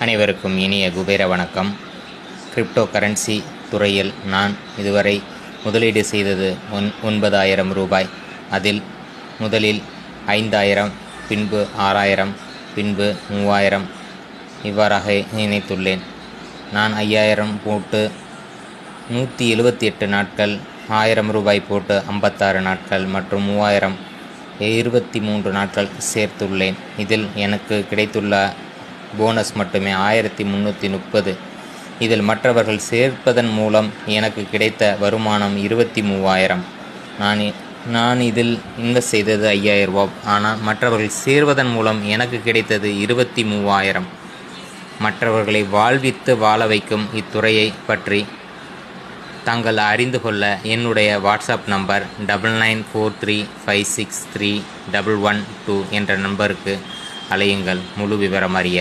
அனைவருக்கும் இனிய குபேர வணக்கம். கிரிப்டோ கரன்சி துறையில் நான் இதுவரை முதலீடு செய்தது 9,000 ரூபாய். அதில் முதலில் 5,000, பின்பு 6,000, பின்பு 3,000 இவ்வாறாக இணைத்துள்ளேன். நான் 5,000 போட்டு 178 நாட்கள், 1,000 ரூபாய் போட்டு 56 நாட்கள் மற்றும் 3,000 23 நாட்கள் சேர்த்துள்ளேன். இதில் எனக்கு கிடைத்துள்ள போனஸ் மட்டுமே 1,330. இதில் மற்றவர்கள் சேர்ப்பதன் மூலம் எனக்கு கிடைத்த வருமானம் 23,000. நான் இதில் இன்வெஸ்ட் செய்தது 5,000 ரூபாய். ஆனால் மற்றவர்கள் சேர்வதன் மூலம் எனக்கு கிடைத்தது 23,000. மற்றவர்களை வாழ்வித்து வாழ வைக்கும் இத்துறையை பற்றி தாங்கள் அறிந்து கொள்ள என்னுடைய வாட்ஸ்அப் நம்பர் 9943563112 என்ற நம்பருக்கு அழையுங்கள். முழு விவரம் அறிய.